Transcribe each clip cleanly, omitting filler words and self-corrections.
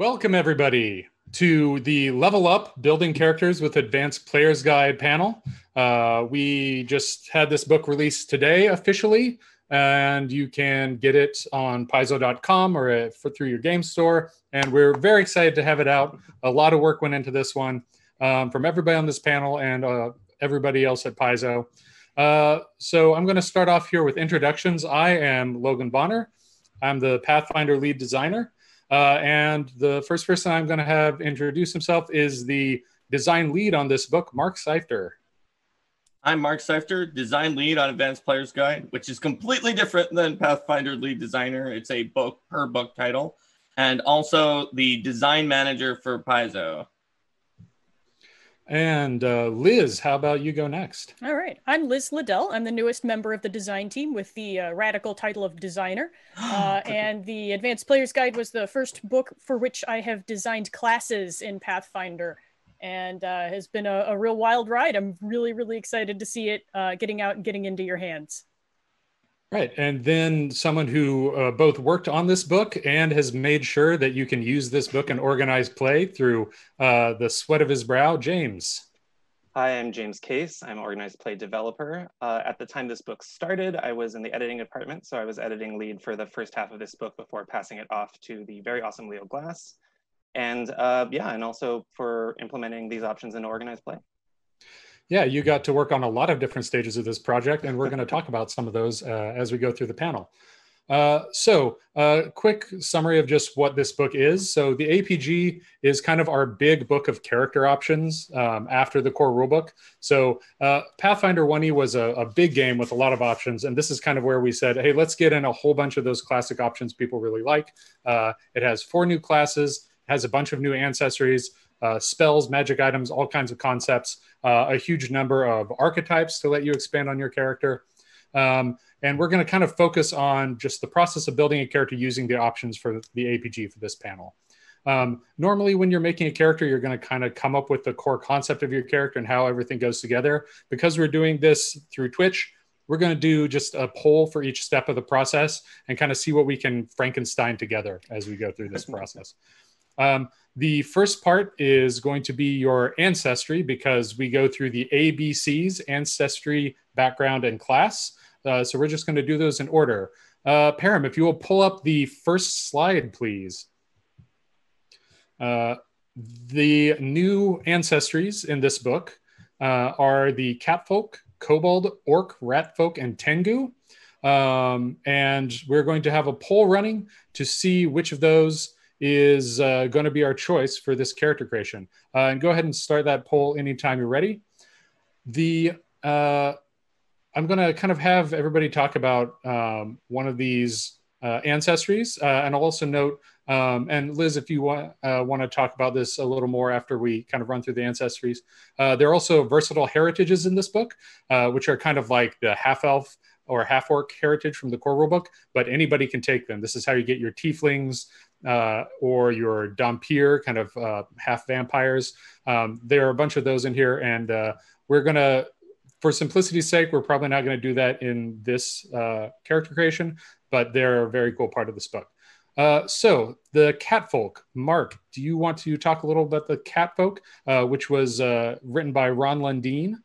Welcome, everybody, to the Level Up Building Characters with Advanced Player's Guide panel. We just had this book released today officially, and you can get it on Paizo.com or through your game store. And we're very excited to have it out. A lot of work went into this one from everybody on this panel and everybody else at Paizo. So I'm going to start off here with introductions. I am Logan Bonner. I'm the Pathfinder lead designer. And the first person I'm going to have introduce himself is the design lead on this book, Mark Seifter. I'm Mark Seifter, design lead on Advanced Player's Guide, which is completely different than Pathfinder lead designer. It's a book per book title, and also the design manager for Paizo. And Liz, how about you go next? All right. I'm Liz Liddell. I'm the newest member of the design team with the radical title of designer. And the Advanced Player's Guide was the first book for which I have designed classes in Pathfinder, and has been a real wild ride. I'm really, really excited to see it getting out and getting into your hands. Right. And then someone who both worked on this book and has made sure that you can use this book and organize play through the sweat of his brow, James. Hi, I'm James Case. I'm an organized play developer. At the time this book started, I was in the editing department, so I was editing lead for the first half of this book before passing it off to the very awesome Leo Glass. And and also for implementing these options into organized play. Yeah, you got to work on a lot of different stages of this project, and we're going to talk about some of those as we go through the panel. So quick summary of just what this book is. So the APG is kind of our big book of character options after the core rulebook. So Pathfinder 1E was a big game with a lot of options, and this is kind of where we said, hey, let's get in a whole bunch of those classic options people really like. It has 4 new classes, has a bunch of new ancestries, spells, magic items, all kinds of concepts, a huge number of archetypes to let you expand on your character. And we're going to kind of focus on just the process of building a character using the options for the APG for this panel. Normally, when you're making a character, you're going to kind of come up with the core concept of your character and how everything goes together. Because we're doing this through Twitch, we're going to do just a poll for each step of the process and kind of see what we can Frankenstein together as we go through this process. The first part is going to be your ancestry, because we go through the ABCs, ancestry, background, and class. So we're just going to do those in order. Param, if you will pull up the first slide, please. The new ancestries in this book are the Catfolk, Kobold, Orc, Ratfolk, and Tengu. And we're going to have a poll running to see which of those is going to be our choice for this character creation. And go ahead and start that poll anytime you're ready. I'm going to kind of have everybody talk about one of these ancestries. And I'll also note, and Liz, if you want to talk about this a little more after we kind of run through the ancestries. There are also versatile heritages in this book, which are kind of like the half-elf or half-orc heritage from the core rulebook, but anybody can take them. This is how you get your tieflings, or your Dhampir, kind of half vampires. There are a bunch of those in here, and we're going to, for simplicity's sake, we're probably not going to do that in this character creation, but they're a very cool part of this book. So the Catfolk. Mark, do you want to talk a little about the Catfolk, which was written by Ron Lundeen?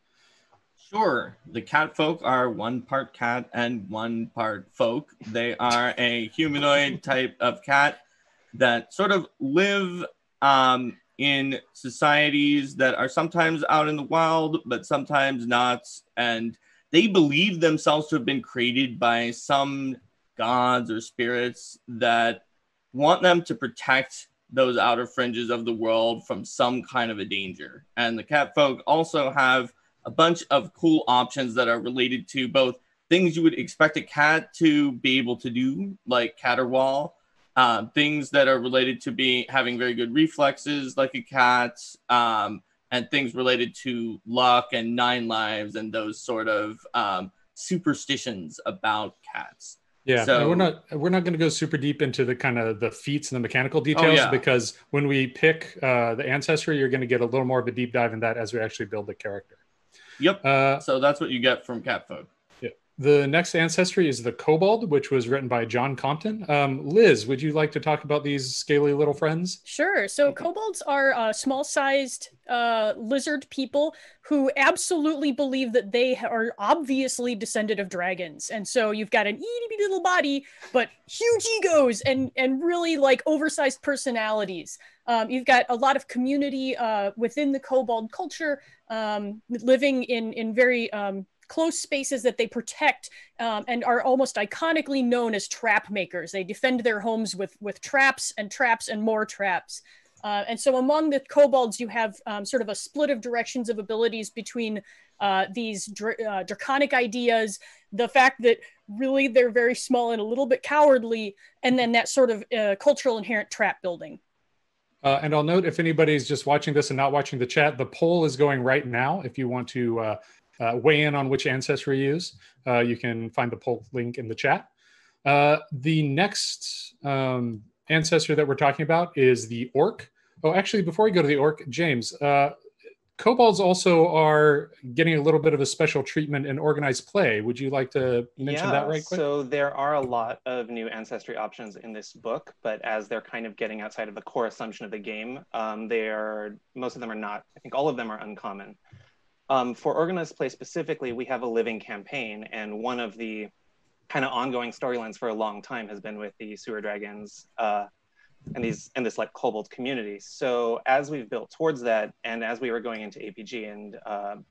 Sure. The Catfolk are 1 part cat and 1 part folk. They are a humanoid type of cat that sort of live in societies that are sometimes out in the wild, but sometimes not. And they believe themselves to have been created by some gods or spirits that want them to protect those outer fringes of the world from some kind of a danger. And the Catfolk also have a bunch of cool options that are related to both things you would expect a cat to be able to do, like caterwaul, things that are related to having very good reflexes like a cat, and things related to luck and 9 lives and those sort of superstitions about cats. Yeah, so and we're not going to go super deep into the kind of the feats and the mechanical details, because when we pick the ancestry, you're going to get a little more of a deep dive in that as we actually build the character. Yep. So that's what you get from Catfolk. Yeah. The next ancestry is the Kobold, which was written by John Compton. Liz, would you like to talk about these scaly little friends? Sure. So kobolds are small-sized lizard people who absolutely believe that they are obviously descended of dragons. And so you've got an itty-bitty little body, but huge egos and really like oversized personalities. You've got a lot of community within the kobold culture, living in very close spaces that they protect, and are almost iconically known as trap makers. They defend their homes with traps and more traps. And so among the kobolds, you have sort of a split of directions of abilities between these draconic ideas, the fact that really they're very small and a little bit cowardly, and then that sort of cultural inherent trap building. And I'll note, if anybody's just watching this and not watching the chat, the poll is going right now. If you want to weigh in on which ancestry you use, you can find the poll link in the chat. The next ancestry that we're talking about is the Orc. Oh, actually, before we go to the Orc, James, kobolds also are getting a little bit of a special treatment in organized play. Would you like to mention that right quick? So there are a lot of new ancestry options in this book, but as they're kind of getting outside of the core assumption of the game, most of them are not, I think all of them are uncommon. For organized play specifically, we have a living campaign, and one of the kind of ongoing storylines for a long time has been with the sewer dragons and this like kobold community. So as we've built towards that, and as we were going into APG, and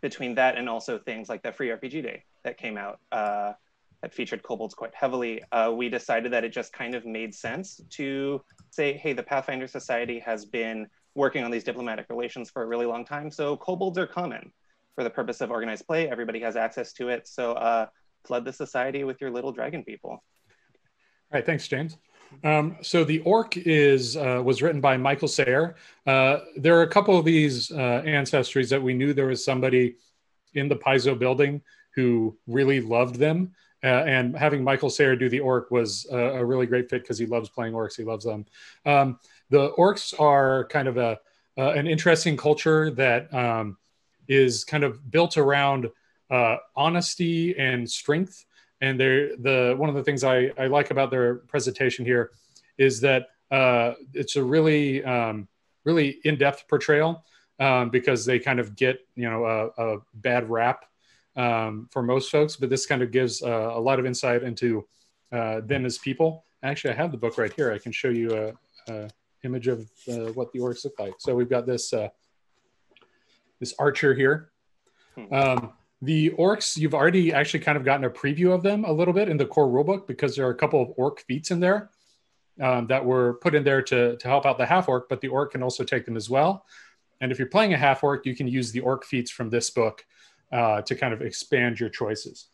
between that and also things like the free RPG day that came out that featured kobolds quite heavily, we decided that it just kind of made sense to say, hey, the Pathfinder Society has been working on these diplomatic relations for a really long time. So kobolds are common for the purpose of organized play. Everybody has access to it. So flood the society with your little dragon people. All right, thanks, James. So the Orc was written by Michael Sayer. There are a couple of these ancestries that we knew there was somebody in the Paizo building who really loved them. And having Michael Sayer do the Orc was a really great fit because he loves playing Orcs. He loves them. The Orcs are kind of an interesting culture that is kind of built around honesty and strength. And one of the things I like about their presentation here is that it's a really, really in-depth portrayal because they kind of get, a bad rap for most folks, but this kind of gives a lot of insight into them as people. Actually, I have the book right here. I can show you a image of what the Orcs look like. So we've got this archer here. The Orcs, you've already actually kind of gotten a preview of them a little bit in the core rulebook because there are a couple of Orc feats in there that were put in there to help out the half-Orc, but the Orc can also take them as well. And if you're playing a half-Orc, you can use the Orc feats from this book to kind of expand your choices.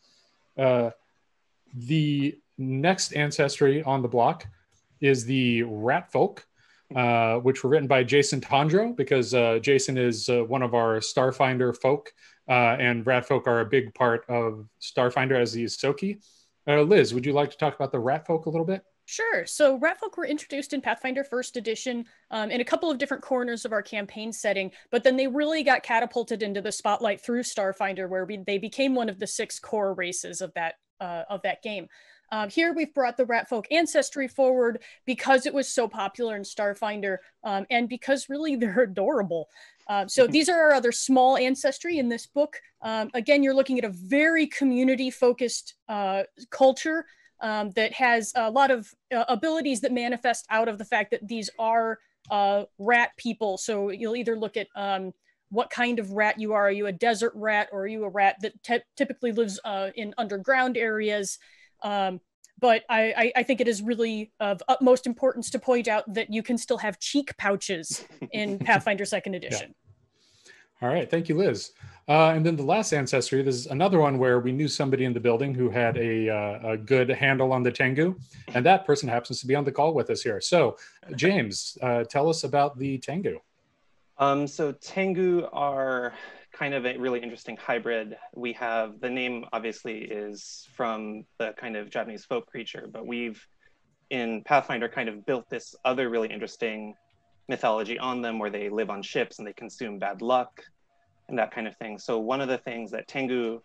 The next ancestry on the block is the Rat Folk, which were written by Jason Tondro, because Jason is one of our Starfinder folk, and Rat Folk are a big part of Starfinder as the Soki. Liz, would you like to talk about the Rat Folk a little bit? Sure. So Rat Folk were introduced in Pathfinder First Edition in a couple of different corners of our campaign setting, but then they really got catapulted into the spotlight through Starfinder, where they became one of the 6 core races of that game. Here we've brought the Rat Folk ancestry forward because it was so popular in Starfinder, and because really they're adorable. So these are our other small ancestry in this book. Again, you're looking at a very community-focused culture that has a lot of abilities that manifest out of the fact that these are rat people. So you'll either look at what kind of rat you are. Are you a desert rat, or are you a rat that typically lives in underground areas? But I think it is really of utmost importance to point out that you can still have cheek pouches in Pathfinder Second Edition. Yeah. All right, thank you, Liz. And then the last ancestry, this is another one where we knew somebody in the building who had a good handle on the Tengu, and that person happens to be on the call with us here. So, James, tell us about the Tengu. So Tengu are kind of a really interesting hybrid. We have, the name obviously is from the kind of Japanese folk creature, but we've in Pathfinder kind of built this other really interesting mythology on them where they live on ships and they consume bad luck and that kind of thing. So one of the things that Tengu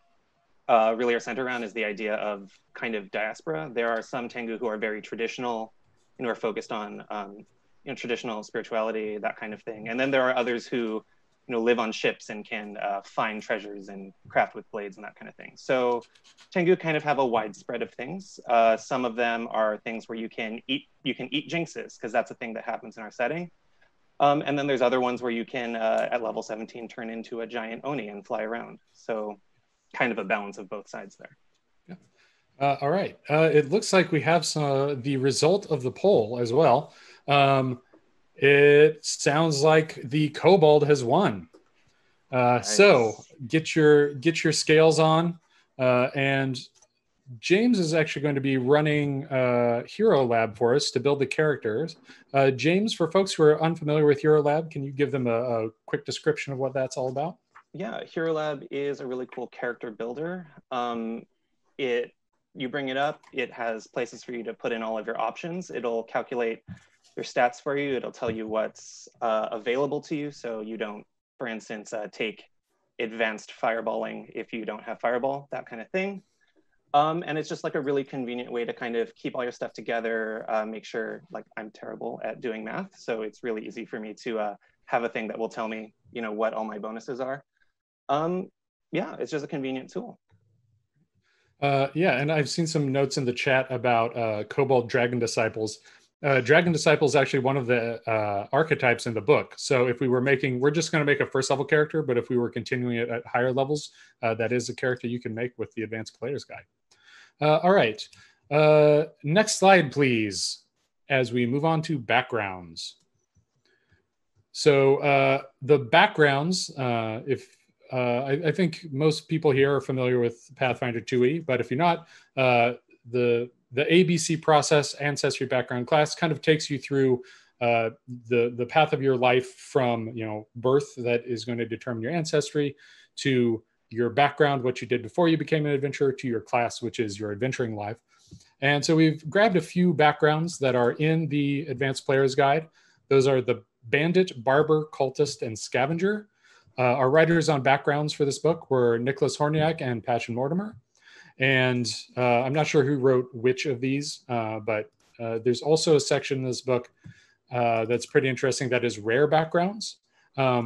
really are centered around is the idea of kind of diaspora. There are some Tengu who are very traditional and who are focused on traditional spirituality, that kind of thing. And then there are others who live on ships and can find treasures and craft with blades and that kind of thing. So Tengu kind of have a wide spread of things. Some of them are things where you can eat jinxes, because that's a thing that happens in our setting. And then there's other ones where you can, at level 17, turn into a giant Oni and fly around. So kind of a balance of both sides there. Yeah. All right. It looks like we have the result of the poll as well. It sounds like the Kobold has won. Nice. So get your scales on, and James is actually going to be running Hero Lab for us to build the characters. James, for folks who are unfamiliar with Hero Lab, can you give them a quick description of what that's all about? Yeah, Hero Lab is a really cool character builder. You bring it up, it has places for you to put in all of your options. It'll calculate your stats for you. It'll tell you what's available to you, so you don't, for instance, take advanced fireballing if you don't have fireball, that kind of thing. And it's just like a really convenient way to kind of keep all your stuff together, make sure, like, I'm terrible at doing math, so it's really easy for me to have a thing that will tell me, what all my bonuses are. Yeah, it's just a convenient tool. Yeah, and I've seen some notes in the chat about Kobold Dragon Disciples. Dragon Disciple is actually one of the archetypes in the book. So if we're just going to make a first level character, but if we were continuing it at higher levels, that is a character you can make with the Advanced Player's Guide. All right, next slide, please, as we move on to backgrounds. So the backgrounds, I think most people here are familiar with Pathfinder 2e, but if you're not, the ABC process, Ancestry Background class, kind of takes you through the path of your life from birth, that is going to determine your ancestry, to your background, what you did before you became an adventurer, to your class, which is your adventuring life. And so we've grabbed a few backgrounds that are in the Advanced Player's Guide. Those are the Bandit, Barber, Cultist, and Scavenger. Our writers on backgrounds for this book were Nicholas Horniak and Patchen Mortimer. And I'm not sure who wrote which of these, but there's also a section in this book that's pretty interesting that is rare backgrounds,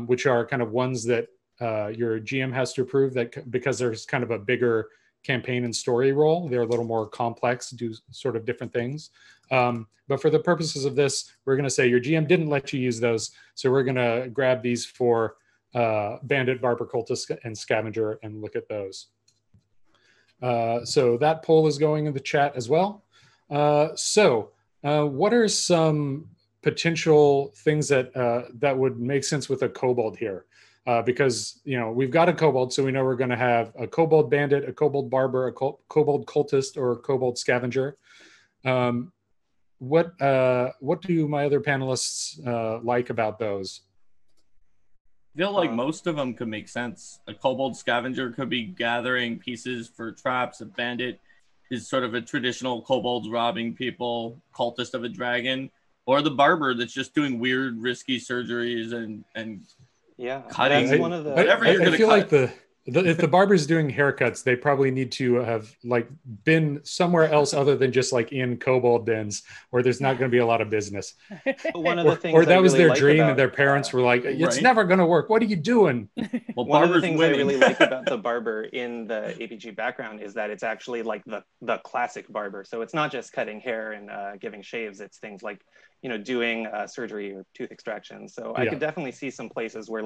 which are kind of ones that your GM has to approve, that because there's kind of a bigger campaign and story role, they're a little more complex, do sort of different things. But for the purposes of this, we're going to say your GM didn't let you use those. So we're going to grab these for Bandit, Barber, Cultist, and Scavenger and look at those. So that poll is going in the chat as well. What are some potential things that would make sense with a Kobold here? Because we've got a Kobold, so we know we're going to have a Kobold Bandit, a Kobold Barber, a Kobold Cultist, or a Kobold Scavenger. What do my other panelists like about those? I feel like most of them could make sense. A Kobold Scavenger could be gathering pieces for traps. A Bandit is sort of a traditional Kobold robbing people, Cultist of a dragon. Or the Barber that's just doing weird, risky surgeries and cutting. That's one of the... Whatever you're going to cut. Like if the barber's doing haircuts, they probably need to have been somewhere else other than just in Kobold dens, where there's not going to be a lot of business. One of the things or that was really their dream, and their parents were like, "It's never going to work. What are you doing?" Well, one of the things I really like about the Barber in the APG background is that it's actually like the classic Barber. So it's not just cutting hair and giving shaves. It's things like doing surgery or tooth extraction. So I could definitely see some places where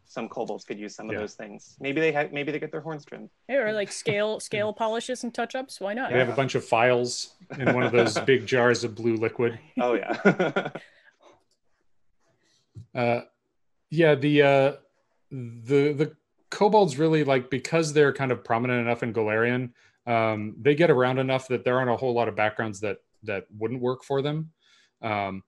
some kobolds could use some of those things. Maybe they get their horns trimmed. Yeah, or scale polishes and touch-ups. Why not? They have a bunch of files in one of those big jars of blue liquid. Oh yeah. The kobolds really, because they're kind of prominent enough in Golarion, they get around enough that there aren't a whole lot of backgrounds that wouldn't work for them. The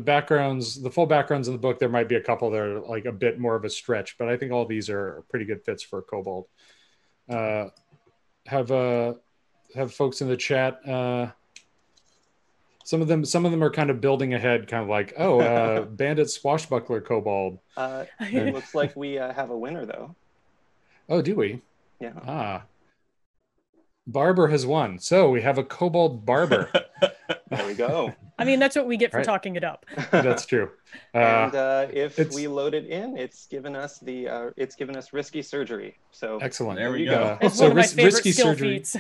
backgrounds, the full backgrounds in the book, there might be a couple that are a bit more of a stretch, but I think all these are pretty good fits for Kobold. Have folks in the chat Some of them are kind of building ahead, kind of like, bandit swashbuckler kobold. It looks like we have a winner, though. Oh, do we? Yeah. Barber has won. So we have a kobold barber. There we go. I mean, that's what we get for talking it up. That's true. And if we load it in, it's given us risky surgery. So excellent. There we go. It's one of my favorite skill feats.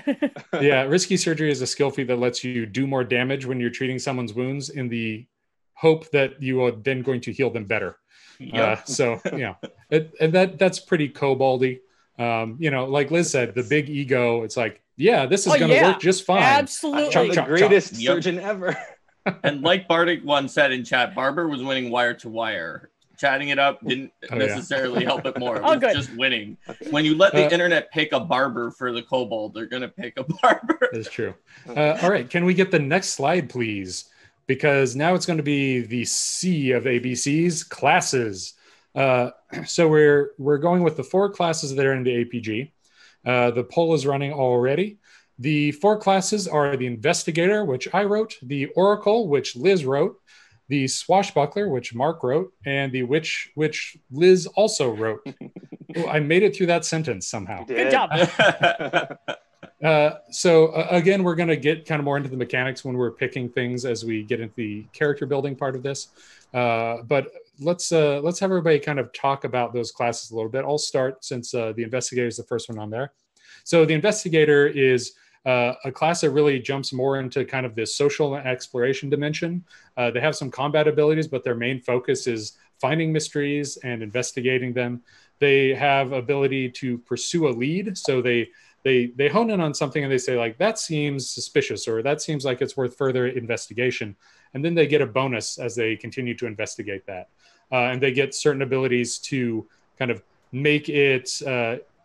Yeah, risky surgery is a skill feat that lets you do more damage when you're treating someone's wounds in the hope that you are then going to heal them better. Yep. And that's pretty koboldy. Like Liz said, the big ego. It's like, this is going to work just fine. Absolutely, I'm the greatest surgeon ever. And like Bardic one said in chat, Barber was winning wire to wire. Chatting it up didn't necessarily help it more. It was just winning. When you let the internet pick a barber for the kobold, they're going to pick a barber. That's true. All right, can we get the next slide, please? Because now it's going to be the C of ABCs, classes. So we're going with the 4 classes that are in the APG. The poll is running already. The 4 classes are the Investigator, which I wrote, the Oracle, which Liz wrote, the Swashbuckler, which Mark wrote, and the Witch, which Liz also wrote. I made it through that sentence somehow. Good job. Again, we're going to get kind of more into the mechanics when we're picking things as we get into the character building part of this. But let's have everybody kind of talk about those classes a little bit. I'll start since the Investigator is the first one on there. So the Investigator is a class that really jumps more into kind of this social and exploration dimension. They have some combat abilities, but their main focus is finding mysteries and investigating them. They have ability to pursue a lead. So they hone in on something and they say, like, that seems suspicious, or that seems like it's worth further investigation. And then they get a bonus as they continue to investigate that. And they get certain abilities to kind of make it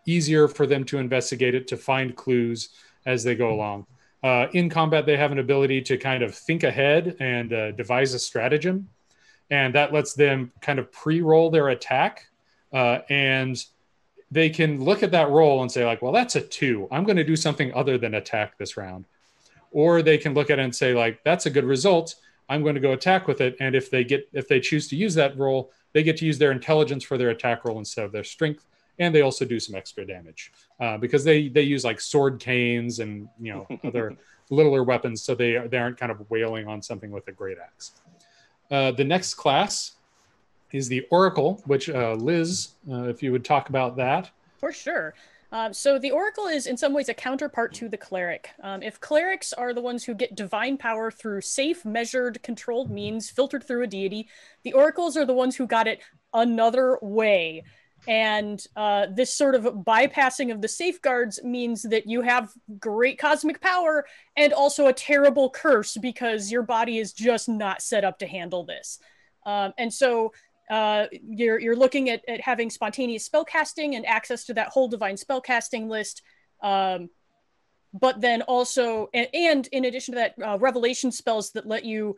easier for them to investigate it, to find clues as they go along. In combat, they have an ability to kind of think ahead and devise a stratagem. And that lets them kind of pre-roll their attack. And they can look at that roll and say, like, well, that's a 2. I'm going to do something other than attack this round. Or they can look at it and say, like, that's a good result. I'm going to go attack with it. And if they choose to use that roll, they get to use their intelligence for their attack roll instead of their strength. And they also do some extra damage because they use like sword canes and other littler weapons, so they aren't kind of wailing on something with a great axe. The next class is the Oracle, which Liz, if you would talk about that. For sure. So the Oracle is in some ways a counterpart to the Cleric. If Clerics are the ones who get divine power through safe, measured, controlled means filtered through a deity, the Oracles are the ones who got it another way. And this sort of bypassing of the safeguards means that you have great cosmic power and also a terrible curse because your body is just not set up to handle this. And so you're looking at having spontaneous spellcasting and access to that whole divine spellcasting list. But then also, and in addition to that, revelation spells that let you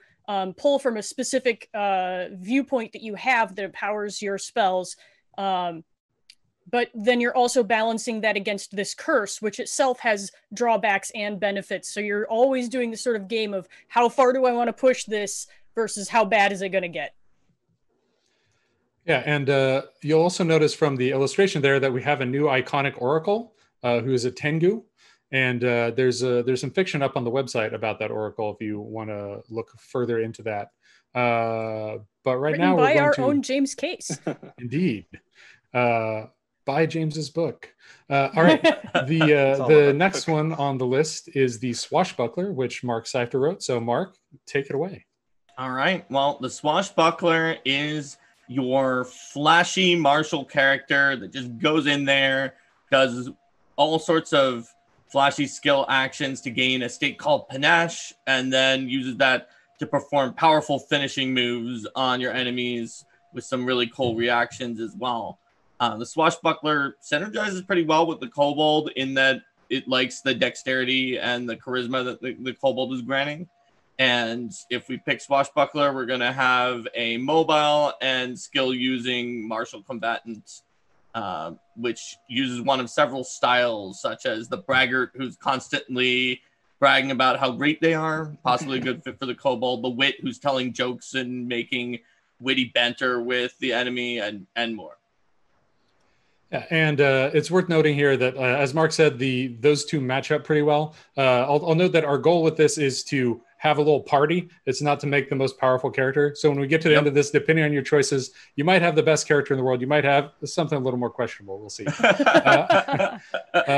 pull from a specific viewpoint that you have that empowers your spells. But then you're also balancing that against this curse, which itself has drawbacks and benefits. So you're always doing this sort of game of how far do I want to push this versus how bad is it going to get? Yeah, and you'll also notice from the illustration there that we have a new iconic oracle who is a Tengu. And there's some fiction up on the website about that oracle if you want to look further into that. But right now we're by going our to... own James Case. Indeed. Buy James's book. All right. The next one on the list is the Swashbuckler, which Mark Seifter wrote. So Mark, take it away. All right. Well, the Swashbuckler is your flashy martial character that just goes in there, does all sorts of flashy skill actions to gain a state called panache, and then uses that to perform powerful finishing moves on your enemies with some really cool reactions as well. The Swashbuckler synergizes pretty well with the Kobold in that it likes the dexterity and the charisma that the Kobold is granting. And if we pick Swashbuckler, we're going to have a mobile and skill-using martial combatant, which uses one of several styles, such as the Braggart, who's constantly bragging about how great they are, possibly a good fit for the kobold, the wit who's telling jokes and making witty banter with the enemy, and more. Yeah, and it's worth noting here that, as Mark said, those two match up pretty well. I'll note that our goal with this is to have a little party. It's not to make the most powerful character. So when we get to the end of this, depending on your choices, you might have the best character in the world. You might have something a little more questionable. We'll see.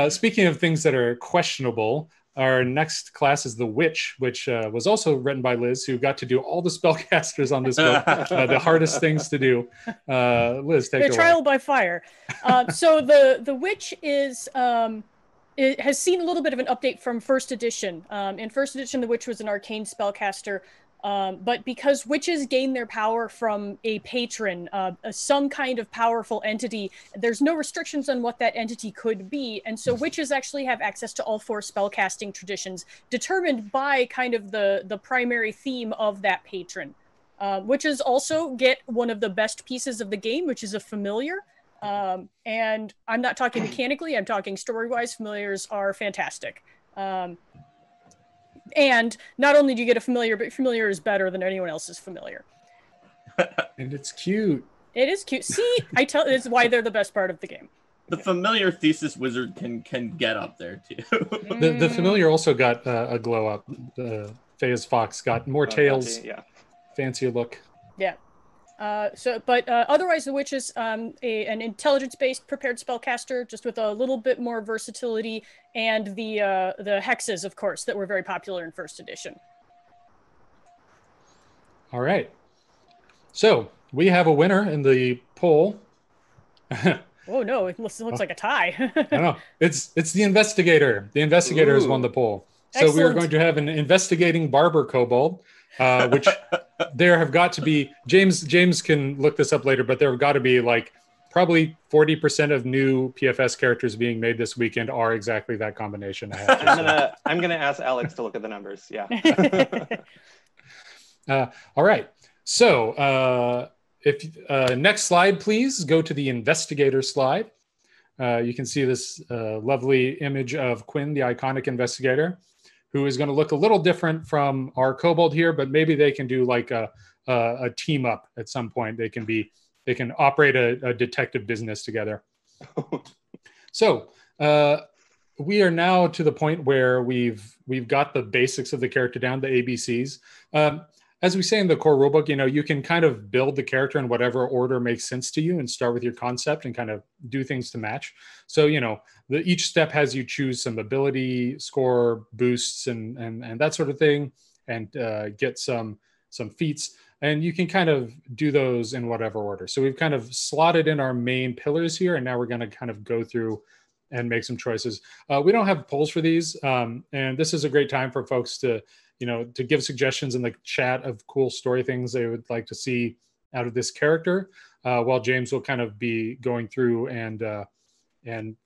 Speaking of things that are questionable, our next class is the Witch, which was also written by Liz, who got to do all the spellcasters on this book, the hardest things to do. Liz, take it away. Trial by fire. So the Witch is... it has seen a little bit of an update from first edition. In first edition, the Witch was an arcane spellcaster, but because witches gain their power from a patron, some kind of powerful entity, there's no restrictions on what that entity could be, and so witches actually have access to all 4 spellcasting traditions, determined by kind of the primary theme of that patron. Witches also get one of the best pieces of the game, which is a familiar. And I'm not talking mechanically, I'm talking story-wise. Familiars are fantastic. And not only do you get a familiar, but familiar is better than anyone else's familiar. And it's cute. It is cute. See, it's why they're the best part of the game. The familiar thesis wizard can get up there too. The familiar also got a glow up. Faye's Fox got more tails, fancier look. Yeah. Otherwise, the Witch is an intelligence-based prepared spellcaster, just with a little bit more versatility, and the hexes, of course, that were very popular in first edition. All right. So we have a winner in the poll. Oh no! It looks like a tie. I know. It's the Investigator. The Investigator has won the poll. So we are going to have an investigating barber kobold. Which there have got to be, James can look this up later, but there have got to be like probably 40% of new PFS characters being made this weekend are exactly that combination. I'm gonna ask Alex to look at the numbers. Yeah. All right. So if next slide, please go to the Investigator slide. You can see this lovely image of Quinn, the iconic investigator, who is going to look a little different from our kobold here, but maybe they can do like a team up at some point. They can operate a detective business together. So we are now to the point where we've got the basics of the character down, the ABCs. As we say in the core rulebook, you can kind of build the character in whatever order makes sense to you and start with your concept and kind of do things to match. So, each step has you choose some ability score boosts and that sort of thing, and get some feats. And you can kind of do those in whatever order. So we've kind of slotted in our main pillars here, and now we're going to kind of go through and make some choices. We don't have polls for these, and this is a great time for folks to give suggestions in the chat of cool story things they would like to see out of this character, while James will kind of be going through and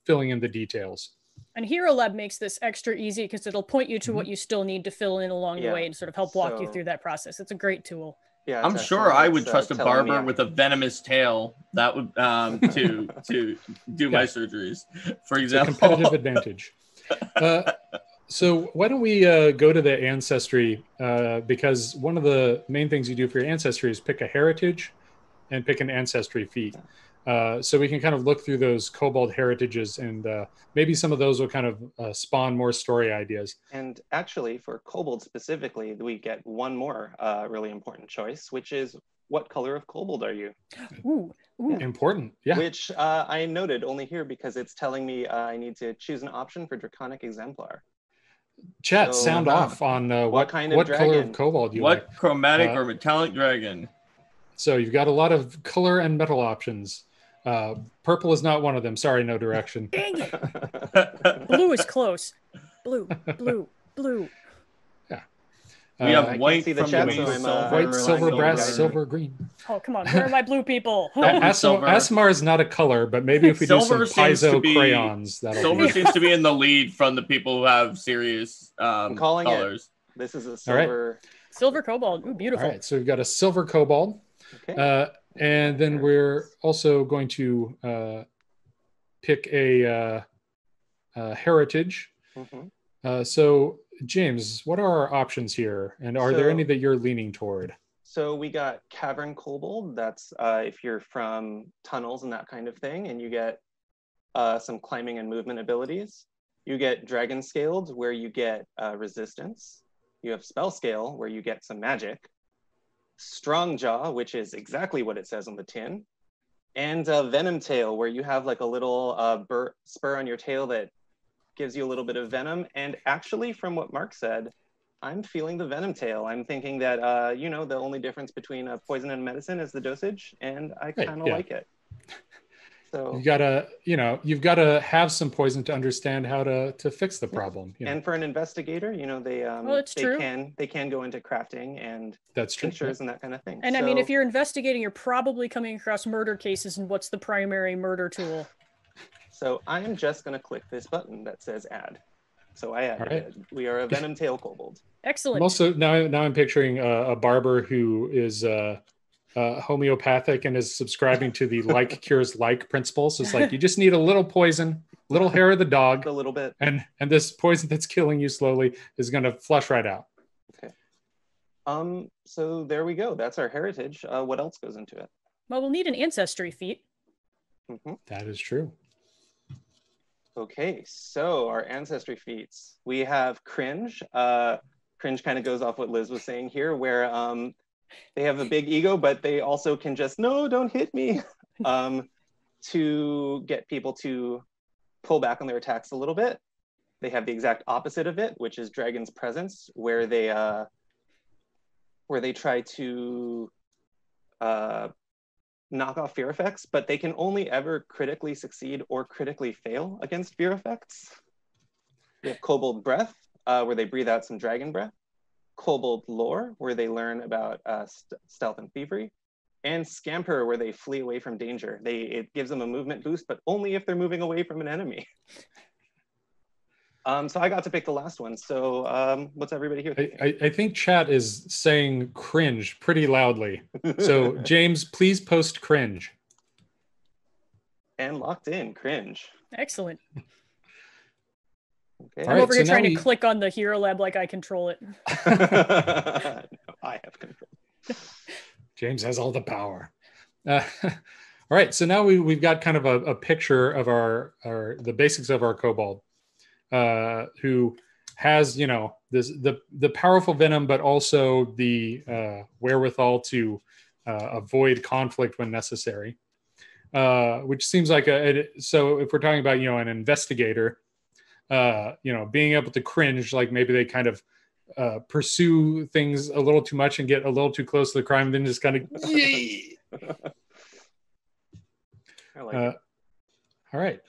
filling in the details. And Hero Lab makes this extra easy because it'll point you to what you still need to fill in along the way and sort of help walk you through that process. It's a great tool. Yeah, I'm sure I would trust a barber with a venomous tail that would to do my surgeries, for example. It's a competitive advantage. So why don't we go to the ancestry, because one of the main things you do for your ancestry is pick a heritage and pick an ancestry feat. So we can kind of look through those kobold heritages, and maybe some of those will kind of spawn more story ideas. And actually, for kobold specifically, we get one more really important choice, which is, what color of kobold are you? Ooh. Important, yeah. Which I noted only here because it's telling me I need to choose an option for Draconic Exemplar. Chat, sound off on what color of kobold you like. What chromatic or metallic dragon? So you've got a lot of color and metal options. Purple is not one of them. Sorry, no direction. Dang it. Blue is close. Blue. Yeah. We have white see the from chat, the so I'm, white, silver, brass, silver, green. Oh, come on. Where are my blue people? Asmar is not a color, but maybe if we do some Paizo crayons, that'll Silver seems to be in the lead from the people who have serious I'm calling colors. This is a silver. Right. Silver kobold. Ooh, beautiful. All right, so we've got a silver kobold. Okay. And then we're also going to pick a heritage. Mm-hmm. So James, what are our options here? And are there any that you're leaning toward? So we got Cavern Kobold. That's if you're from tunnels and that kind of thing, and you get some climbing and movement abilities. You get Dragon Scaled, where you get resistance. You have Spell Scale, where you get some magic. Strong Jaw, which is exactly what it says on the tin. And Venom Tail, where you have like a little spur on your tail that gives you a little bit of venom. And actually, from what Mark said, I'm feeling the Venom Tail. I'm thinking that, you know, the only difference between poison and medicine is the dosage, and I kind of like it. So you gotta, you know, you've got to have some poison to understand how to fix the problem. You know? And for an investigator, you know, they can go into crafting and that's true, tinctures and that kind of thing. And I mean, if you're investigating, you're probably coming across murder cases, and what's the primary murder tool? So I am just going to click this button that says add. So I added it. We are a Venom Tail Kobold. Excellent. I'm also now I'm picturing a barber who is homeopathic and is subscribing to the like cures like principle. So it's like you just need a little poison, little hair of the dog, a little bit, and this poison that's killing you slowly is going to flush right out. Okay. So there we go. That's our heritage. What else goes into it? Well, we'll need an ancestry feat. Mm-hmm. That is true. Okay, so our ancestry feats. We have cringe. Cringe kind of goes off what Liz was saying here, where they have a big ego, but they also can just, no, don't hit me, to get people to pull back on their attacks a little bit. They have the exact opposite of it, which is Dragon's Presence, where they try to knock off fear effects, but they can only ever critically succeed or critically fail against fear effects. We have Kobold Breath, where they breathe out some dragon breath. Kobold Lore, where they learn about stealth and thievery. And Scamper, where they flee away from danger. It gives them a movement boost, but only if they're moving away from an enemy. So I got to pick the last one. So what's everybody here thinking? I think chat is saying cringe pretty loudly. So James, please post cringe. And locked in, cringe. Excellent. Okay. I'm over here trying to click on the Hero Lab like I control it. No, I have control. James has all the power. All right, so now we've got kind of a picture of the basics of our kobold, who has, you know, the powerful venom, but also the wherewithal to avoid conflict when necessary. Which seems like so if we're talking about, you know, an investigator, you know, being able to cringe, like maybe they kind of pursue things a little too much and get a little too close to the crime, and then just kind of yay. I like it. All right.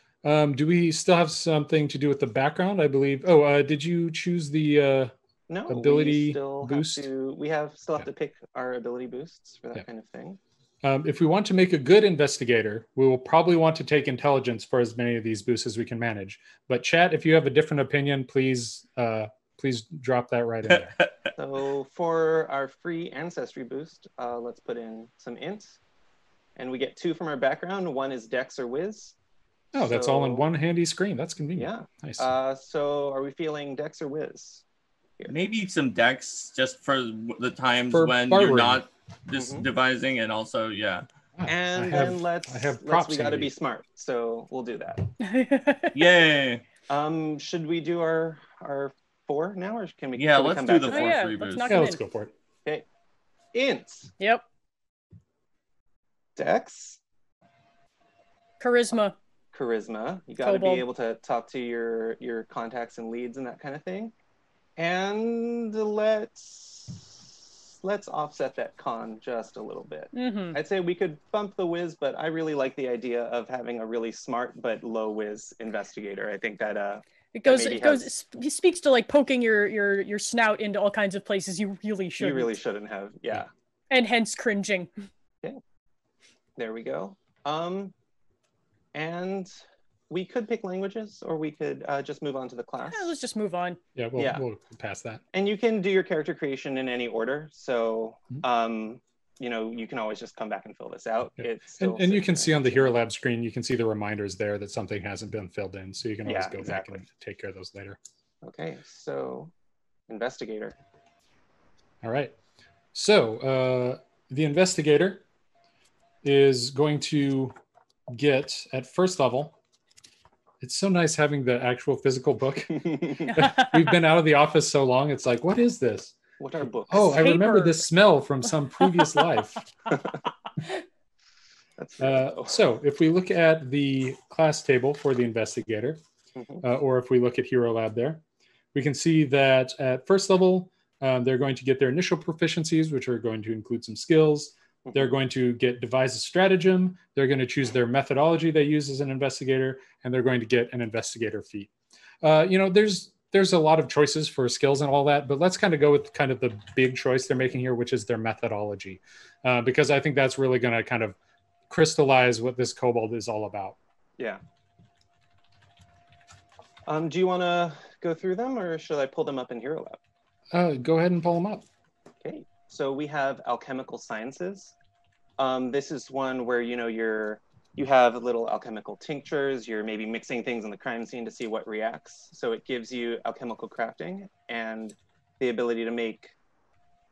Do we still have something to do with the background? I believe. Oh, did you choose the ability boost? We still have to pick our ability boosts for that kind of thing. If we want to make a good investigator, we will probably want to take intelligence for as many of these boosts as we can manage. But chat, if you have a different opinion, please drop that right in there. So for our free ancestry boost, let's put in some int. And we get 2 from our background. 1 is Dex or Whiz. Oh, that's all in one handy screen. That's convenient. Yeah. Nice. So are we feeling Dex or Whiz? Here. Maybe some Dex just for the times when barbering. You're not just devising, and also, yeah. And we got to be smart. So we'll do that. Yay. Should we do our 4 now, or can we? Yeah, can we let's come do back the to 4 that? free boost. Let's go for it. Okay. Int. Yep. Dex. Charisma. You got to be able to talk to your contacts and leads and that kind of thing. And let's offset that con just a little bit. Mm-hmm. I'd say we could bump the whiz, but I really like the idea of having a really smart but low whiz investigator. I think that it speaks to like poking your snout into all kinds of places you really shouldn't. You really shouldn't have, yeah. And hence cringing. Okay. There we go. And we could pick languages, or we could just move on to the class. Yeah, let's just move on. Yeah, we'll pass that. And you can do your character creation in any order. So, you know, you can always just come back and fill this out. Yeah. And you can see on the Hero Lab screen, you can see the reminders there that something hasn't been filled in. So you can always go back and take care of those later. Okay, so Investigator. All right. So the Investigator is going to get at first level. It's so nice having the actual physical book. We've been out of the office so long. It's like, what is this? What are books? Oh, I remember Paper. this smell from some previous life. That's really low. So if we look at the class table for the Investigator, or if we look at Hero Lab there, we can see that at first level, they're going to get their initial proficiencies, which are going to include some skills. They're going to get devise a stratagem. They're going to choose their methodology they use as an investigator, and they're going to get an investigator feat. There's a lot of choices for skills and all that, but let's kind of go with kind of the big choice they're making here, which is their methodology, because I think that's really going to kind of crystallize what this Kobold is all about. Yeah. Do you want to go through them, or should I pull them up in Hero Lab? Go ahead and pull them up. Okay. So we have Alchemical Sciences. This is one where you have little alchemical tinctures. You're maybe mixing things in the crime scene to see what reacts. So it gives you alchemical crafting and the ability to make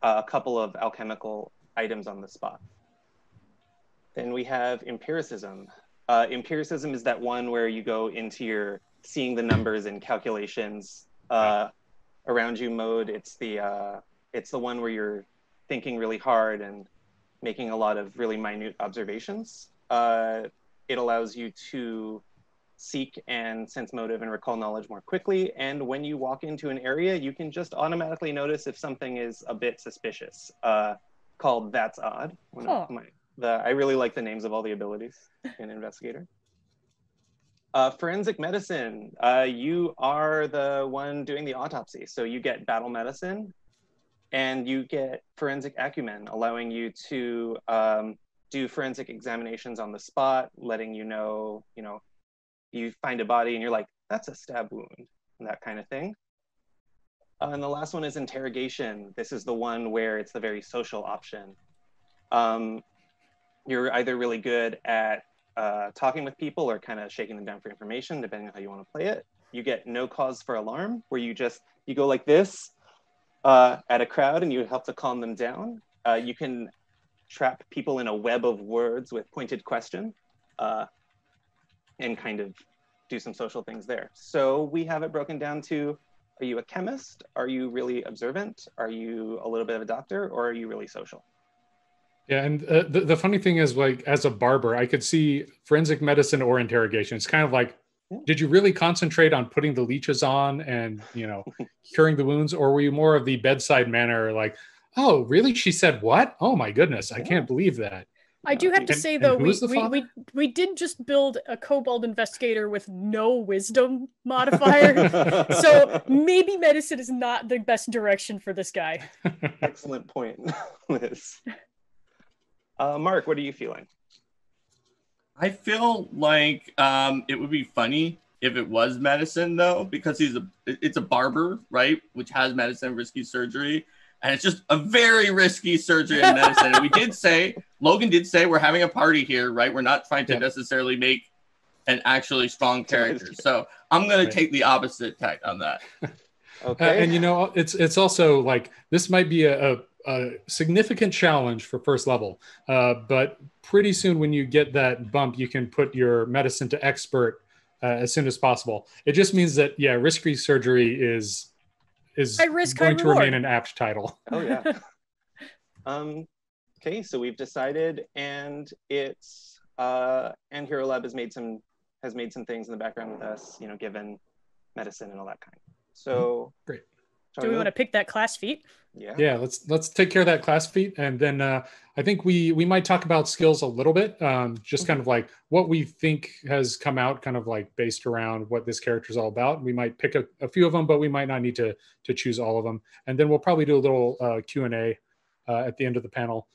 a couple of alchemical items on the spot. Then we have Empiricism. Empiricism is that one where you go into your seeing the numbers and calculations around you mode. It's the one where you're thinking really hard and making a lot of really minute observations. It allows you to seek and sense motive and recall knowledge more quickly. And when you walk into an area, you can just automatically notice if something is a bit suspicious, called That's Odd. I really like the names of all the abilities in Investigator. Forensic Medicine. You are the one doing the autopsy. So you get Battle Medicine, and you get Forensic Acumen, allowing you to do forensic examinations on the spot, letting you know, you find a body and you're like, that's a stab wound, and that kind of thing. And the last one is Interrogation. This is the one where it's the very social option. You're either really good at talking with people or kind of shaking them down for information, depending on how you want to play it. You get No Cause for Alarm, where you go like this at a crowd and you help to calm them down. You can trap people in a web of words with pointed question and kind of do some social things there. So we have it broken down to, are you a chemist? Are you really observant? Are you a little bit of a doctor? Or are you really social? Yeah, and the funny thing is, like, as a barber, I could see forensic medicine or interrogation. It's kind of like, did you really concentrate on putting the leeches on and, curing the wounds? Or were you more of the bedside manner, like, oh, really? She said what? Oh, my goodness. I can't believe that. I do have to say, though, we did just build a Kobold Investigator with no wisdom modifier. So maybe medicine is not the best direction for this guy. Excellent point, Liz. Mark, what are you feeling? I feel like it would be funny if it was medicine, though, because it's a barber, right? Which has medicine, risky surgery. And it's just a very risky surgery in medicine. And Logan did say, we're having a party here, right? We're not trying to necessarily make an actually strong character. So I'm going to take the opposite tack on that. Okay. And it's also like, this might be a significant challenge for first level. But pretty soon when you get that bump, you can put your medicine to expert as soon as possible. It just means that, risky surgery is going to remain an apt title. Oh yeah. Okay, so we've decided, and it's and Hero Lab has made some things in the background with us, given medicine and all that kind. So great. Do we want to pick that class feat? Yeah. Let's take care of that class feat, and then I think we might talk about skills a little bit, just kind of like what we think has come out, kind of like based around what this character is all about. We might pick a few of them, but we might not need to choose all of them, and then we'll probably do a little Q&A at the end of the panel.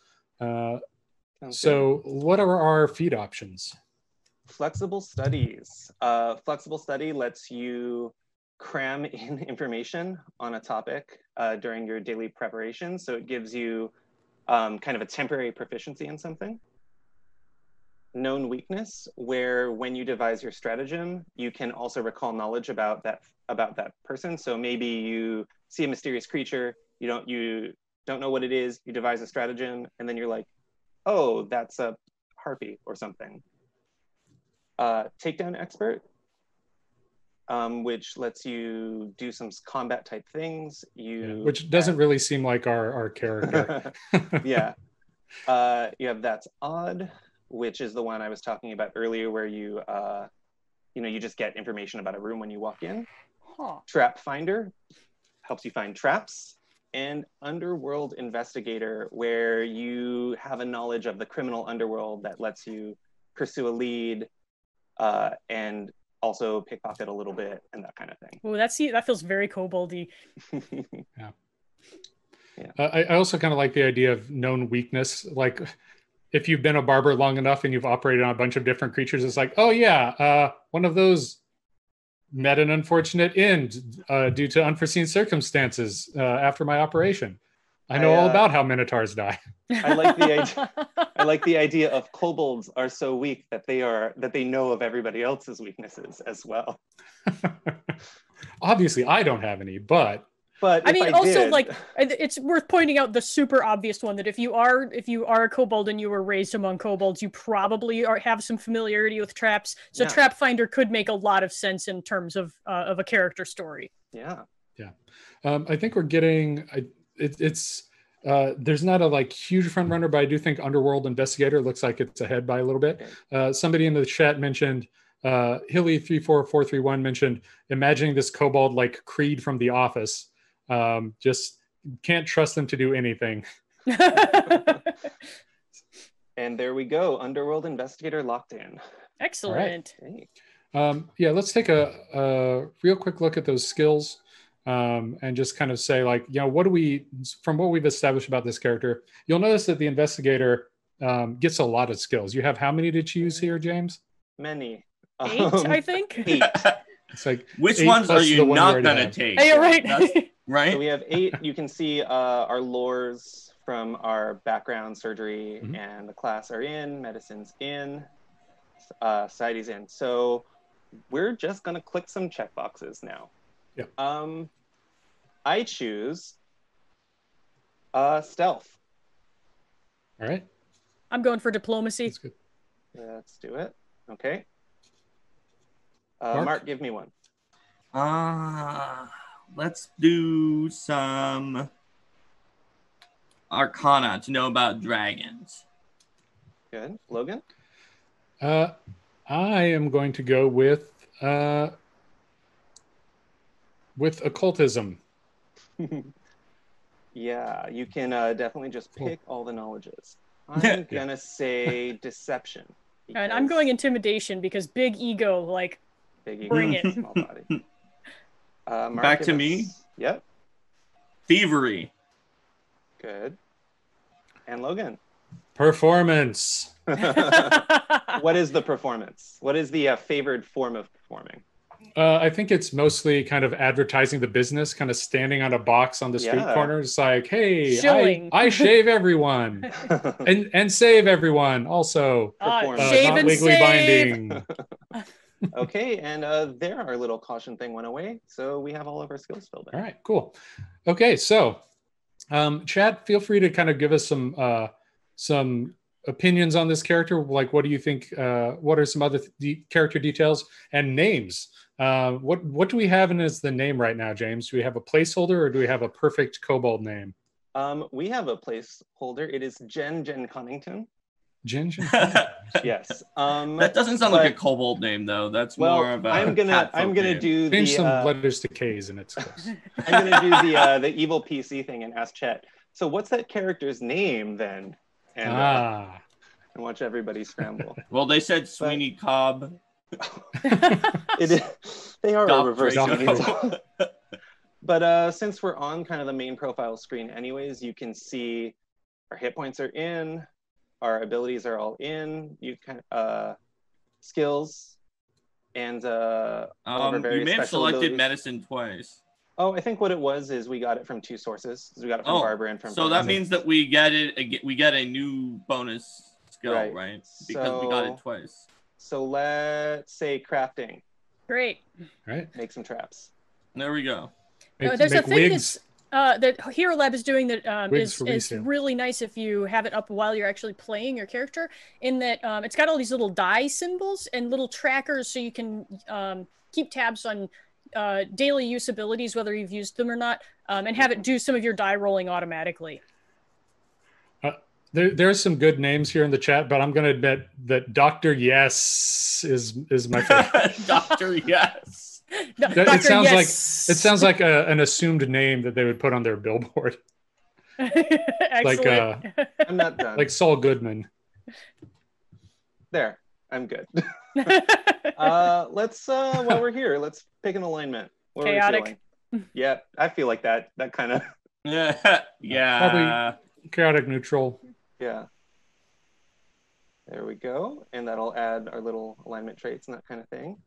So what are our feat options? Flexible studies. Flexible study lets you cram in information on a topic during your daily preparation. So it gives you kind of a temporary proficiency in something. Known weakness, where when you devise your stratagem, you can also recall knowledge about that person. So maybe you see a mysterious creature, you don't know what it is, you devise a stratagem, and then you're like, oh, that's a harpy or something. Takedown Expert, which lets you do some combat type things. Which doesn't really seem like our character. Yeah. You have That's Odd, which is the one I was talking about earlier, where you just get information about a room when you walk in. Trap Finder helps you find traps. And Underworld Investigator, where you have a knowledge of the criminal underworld that lets you pursue a lead and also pickpocket a little bit and that kind of thing. Oh, that feels very koboldy. Yeah. I also kind of like the idea of known weakness. Like if you've been a barber long enough and you've operated on a bunch of different creatures, it's like, oh yeah, one of those met an unfortunate end due to unforeseen circumstances after my operation. I know all about how minotaurs die. I like the idea of kobolds are so weak that they know of everybody else's weaknesses as well. Obviously, I don't have any, but I mean, also like it's worth pointing out the super obvious one that if you are a kobold and you were raised among kobolds, you probably have some familiarity with traps. So Trap Finder could make a lot of sense in terms of a character story. Yeah. I think we're getting it's there's not a like huge front runner, but I do think Underworld Investigator looks like it's ahead by a little bit. Somebody in the chat mentioned Hilly34431 mentioned imagining this kobold like Creed from The Office. Just can't trust them to do anything. And there we go. Underworld Investigator locked in. Excellent. Right. Let's take a real quick look at those skills and just kind of say like, from what we've established about this character, you'll notice that the investigator gets a lot of skills. You have how many to choose here, James? Many. 8, I think. 8. It's like which ones are you not going to take? Hey, you're right. Right. So we have 8. You can see our lores from our background, surgery, and the class are in, medicine's in, society's in. So we're just going to click some checkboxes now. Yeah. I choose stealth. All right. I'm going for diplomacy. That's good. Let's do it. Okay. Mark, give me one. Let's do some Arcana to know about dragons. Good. Logan? I am going to go with occultism. Yeah, you can definitely just pick all the knowledges. I'm going to say deception. And I'm going intimidation because big ego, like, big ego, bring it. Small body. Mark, back to me? Yep. Thievery. Good. And Logan? Performance. What is the performance? What is the favored form of performing? I think it's mostly kind of advertising the business, kind of standing on a box on the street corner. It's like, hey, I shave everyone and save everyone. Also, shave not and legally save. binding. Okay, and there our little caution thing went away, so we have all of our skills filled in. All right, cool. Okay, so Chad, feel free to kind of give us some opinions on this character. Like, what do you think? What are some other character details and names? What do we have in as the name right now, James? Do we have a placeholder or do we have a perfect kobold name? We have a placeholder. It is Jen Cunnington. Jen. Yes. That doesn't sound like a kobold name, though. That's more of a. I'm gonna do change some letters to K's in its case. I'm gonna do the evil PC thing and ask Chet. So what's that character's name then? And watch everybody scramble. Well, they said Sweeney Cobb. They are a reverse Sweeney. But since we're on kind of the main profile screen anyways, you can see our hit points are in, our abilities are all in, you can skills, and you may have selected abilities. Medicine twice. Oh, I think what it was is we got it from 2 sources. We got it from Barbara and from. So that means that we get a new bonus skill, right? Because we got it twice. So let's say crafting. Great. Right. Make some traps. There we go. There's a make thing wigs. that Hero Lab is doing that Wigs is for resale. really nice if you have it up while you're actually playing your character, in that it's got all these little die symbols and little trackers so you can keep tabs on daily use abilities, whether you've used them or not, and have it do some of your die rolling automatically. There's some good names here in the chat, but I'm going to admit that Dr. Yes is my favorite. Dr. Yes. No, It sounds yes. like an assumed name that they would put on their billboard. Excellent. I'm not done. Like Saul Goodman. There, I'm good. Let's while we're here, let's pick an alignment. What Chaotic. Yeah, I feel like that kind of Yeah. Probably chaotic neutral. yeah. There we go. And that'll add our little alignment traits and that kind of thing.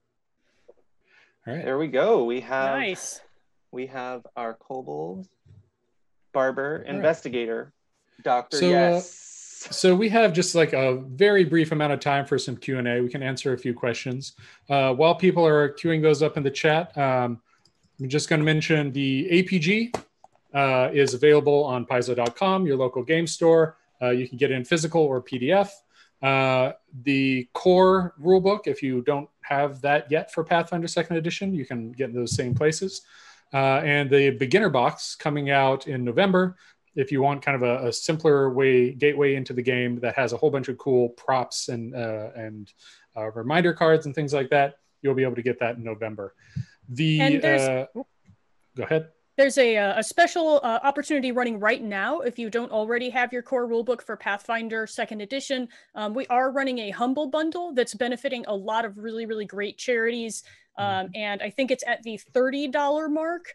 All right. There we go. We have Nice. we have our Kobold, Barber, Investigator, Doctor So, Yes. So we have just like a very brief amount of time for some Q&A. We can answer a few questions. While people are queuing those up in the chat, I'm just going to mention the APG is available on Paizo.com, your local game store. You can get it in physical or PDF. The core rulebook, if you don't have that yet for Pathfinder Second Edition, you can get in those same places. And the beginner box coming out in November, if you want kind of a simpler gateway into the game that has a whole bunch of cool props and reminder cards and things like that, you'll be able to get that in November. Go ahead. There's a special opportunity running right now if you don't already have your core rulebook for Pathfinder Second Edition. We are running a Humble Bundle that's benefiting a lot of really, really great charities. And I think it's at the $30 mark.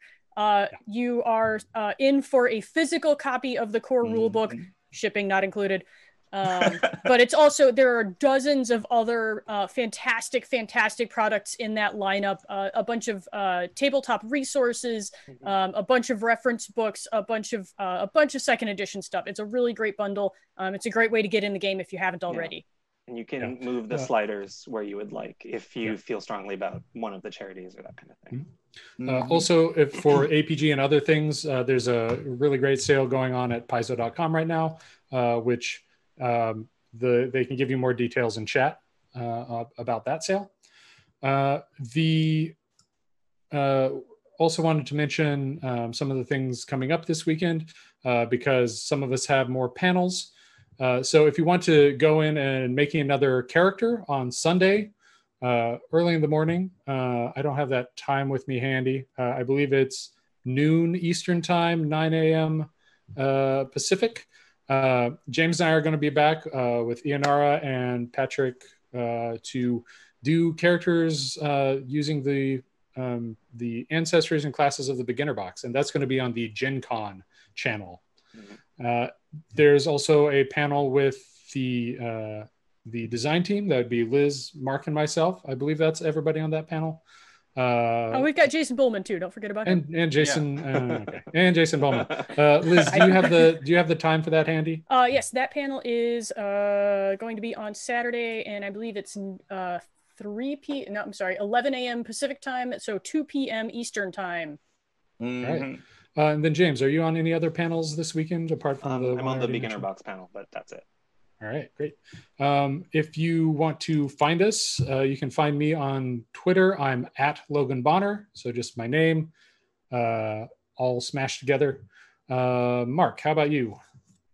You are in for a physical copy of the core rulebook, shipping not included. But it's also, there are dozens of other fantastic products in that lineup. A bunch of tabletop resources, a bunch of reference books, a bunch of second edition stuff. It's a really great bundle. It's a great way to get in the game if you haven't already. And you can move the sliders where you would like if you feel strongly about one of the charities or that kind of thing. Also, for APG and other things, there's a really great sale going on at Paizo.com right now, which they can give you more details in chat about that sale. Also wanted to mention some of the things coming up this weekend because some of us have more panels. So if you want to go in and making another character on Sunday, early in the morning, I don't have that time with me handy. I believe it's noon Eastern time, 9 a.m. Pacific. James and I are going to be back with Ianara and Patrick to do characters using the ancestries and classes of the beginner box, and that's going to be on the Gen Con channel. There's also a panel with the design team. That would be Liz, Mark, and myself. I believe that's everybody on that panel. We've got Jason Bullman too. Don't forget about him. And Jason, okay. And Jason Bowman. Liz, do you have the time for that handy? Yes, that panel is going to be on Saturday, and I believe it's 11 a.m. Pacific time, so 2 p.m. Eastern time. All right. And then James, are you on any other panels this weekend apart from the? I'm on the beginner box panel, but that's it. All right, great. If you want to find us, you can find me on Twitter. I'm at Logan Bonner, so just my name, all smashed together. Mark, how about you?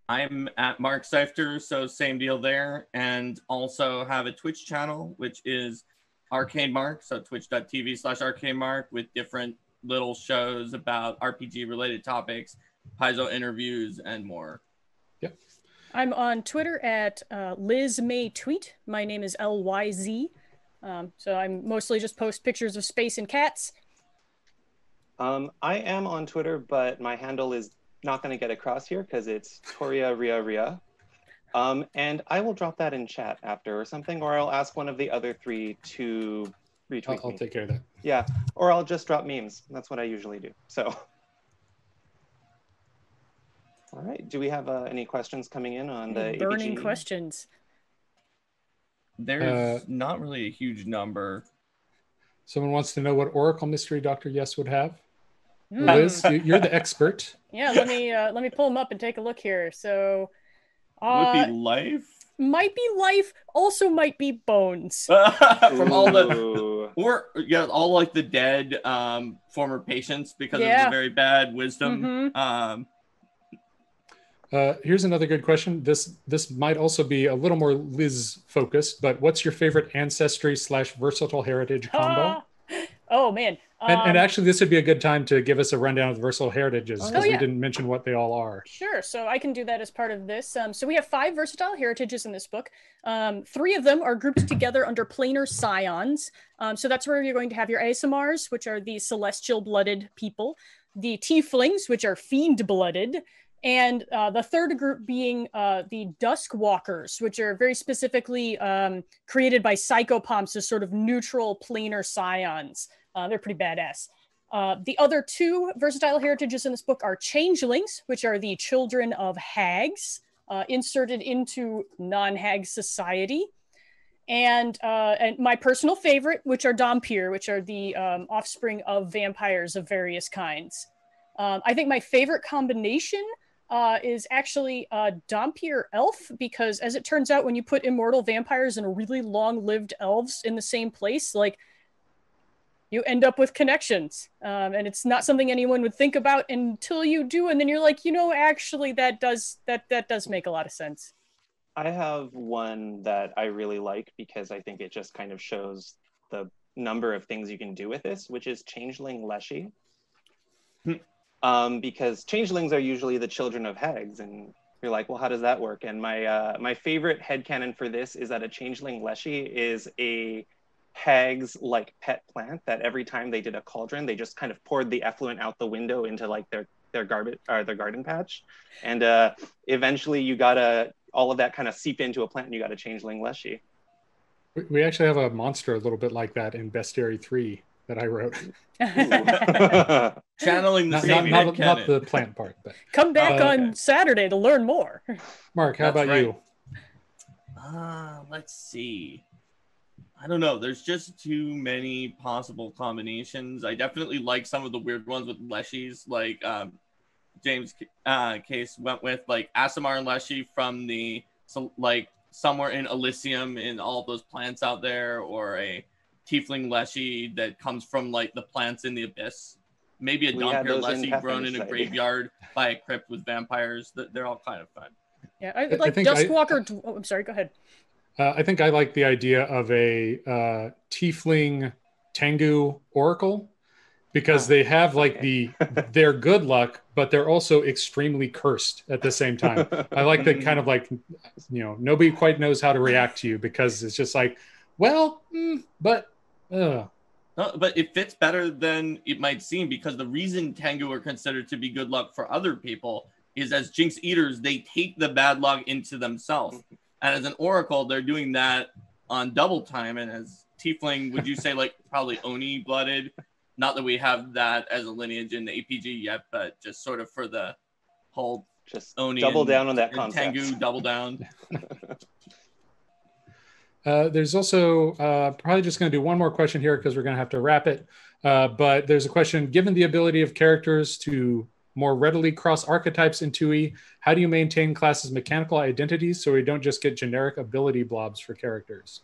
I'm at Mark Seifter, so same deal there, and also have a Twitch channel, which is Arcade Mark, so twitch.tv/arcademark with different little shows about RPG-related topics, Paizo interviews, and more. Yep. I'm on Twitter at Liz May Tweet. My name is LYZ. So I'm mostly just post pictures of space and cats. I am on Twitter, but my handle is not going to get across here because it's Toria Ria Ria. And I will drop that in chat after or something, or I'll ask one of the other three to retweet I'll me. take care of that. Yeah, or I'll just drop memes. That's what I usually do. So, all right. Do we have any questions coming in on the burning APG? questions? There's not really a huge number. Someone wants to know what Oracle Mystery Dr. Yes would have. Liz, you're the expert. Yeah, let me pull them up and take a look here. So, Would be life. Might be life. Also, might be bones. From all the all like the dead former patients because of the very bad wisdom. Here's another good question. This might also be a little more Liz focused, but what's your favorite ancestry / versatile heritage combo? Oh man. And actually, this would be a good time to give us a rundown of the versatile heritages because we didn't mention what they all are. Sure. So I can do that as part of this. So we have 5 versatile heritages in this book. 3 of them are grouped together under planar scions. So that's where you're going to have your ASMRs, which are the celestial-blooded people, the Tieflings, which are fiend-blooded, and the third group being the Dusk Walkers, which are very specifically created by Psychopomps as sort of neutral planar scions. They're pretty badass. The other 2 versatile heritages in this book are changelings, which are the children of hags, inserted into non-hag society. And my personal favorite, which are Dhampir, which are the offspring of vampires of various kinds. I think my favorite combination is actually Dhampir elf, because as it turns out, when you put immortal vampires and really long-lived elves in the same place, like, you end up with connections. And it's not something anyone would think about until you do. And then you're like, actually that does make a lot of sense. I have one that I really like because I think it just kind of shows the number of things you can do with this, which is Changeling Leshy. Because changelings are usually the children of hags. And you're like, well, how does that work? And my favorite headcanon for this is that a Changeling Leshy is a hag's like pet plant that every time they did a cauldron, they just kind of poured the effluent out the window into like their garbage or their garden patch, and eventually you gotta all of that kind of seep into a plant and you got a Changeling Leshy. We actually have a monster a little bit like that in Bestiary 3 that I wrote. Channeling the same not the plant part, but come back on Saturday to learn more. Mark, how about you? Let's see. I don't know. There's just too many possible combinations. I definitely like some of the weird ones with Leshies, like James Case went with, like Aasimar and Leshy from the somewhere in Elysium in all those plants out there, or a Tiefling Leshy that comes from like the plants in the abyss. Maybe a Dhampir Leshy grown in a graveyard by a crypt with vampires. They're all kind of fun. Yeah, I like Duskwalker. I'm sorry. Go ahead. I think I like the idea of a Tiefling Tengu Oracle, because they have like they're good luck, but they're also extremely cursed at the same time. I like that kind of like, nobody quite knows how to react to you because it's just like, well, but. No, but it fits better than it might seem, because the reason Tengu are considered to be good luck for other people is as Jinx Eaters, they take the bad luck into themselves. And as an Oracle, they're doing that on double time. And as Tiefling, would you say like probably Oni blooded? Not that we have that as a lineage in the APG yet, but just sort of for the whole just Oni double down on that concept. Tengu, double down. There's also probably just going to do one more question here because we're going to have to wrap it. But there's a question: given the ability of characters to more readily cross archetypes in 2E, how do you maintain classes' mechanical identities so we don't just get generic ability blobs for characters?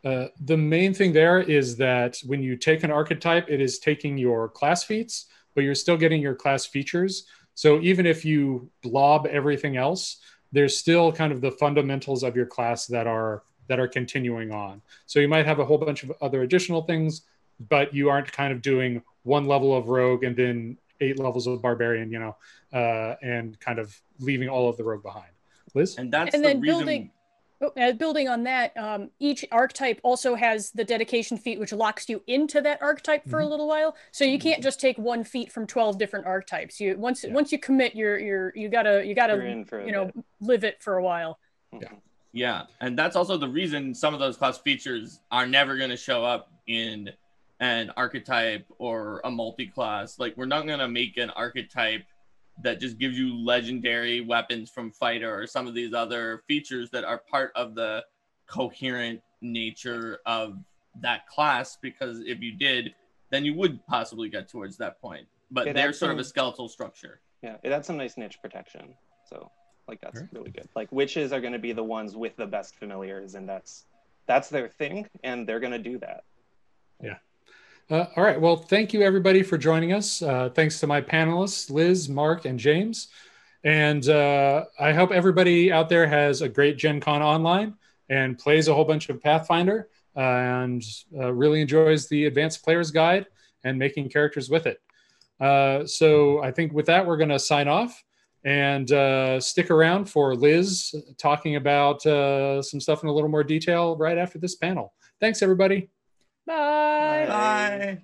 The main thing there is that when you take an archetype, it is taking your class feats, but you're still getting your class features. So even if you blob everything else, there's still kind of the fundamentals of your class that are continuing on. So you might have a whole bunch of other additional things, but you aren't kind of doing one level of rogue and then 8 levels of barbarian, and kind of leaving all of the rogue behind. Liz? And then building on that, each archetype also has the dedication feat, which locks you into that archetype for a little while. So you can't just take one feat from 12 different archetypes. Once you commit, you gotta live it for a while. Yeah, and that's also the reason some of those class features are never going to show up in an archetype or a multi-class. Like, we're not going to make an archetype that just gives you legendary weapons from fighter or some of these other features that are part of the coherent nature of that class, because if you did, then you would possibly get towards that point. but It they're adds sort of some- a skeletal structure. Yeah, it adds some nice niche protection. So like that's Right. really good. Like witches are going to be the ones with the best familiars, and that's their thing, and they're going to do that. Yeah. All right. Well, thank you everybody for joining us. Thanks to my panelists, Liz, Mark, and James. And I hope everybody out there has a great Gen Con online and plays a whole bunch of Pathfinder and really enjoys the Advanced Player's Guide and making characters with it. So I think with that, we're going to sign off and stick around for Liz talking about some stuff in a little more detail right after this panel. Thanks, everybody. Bye. Bye.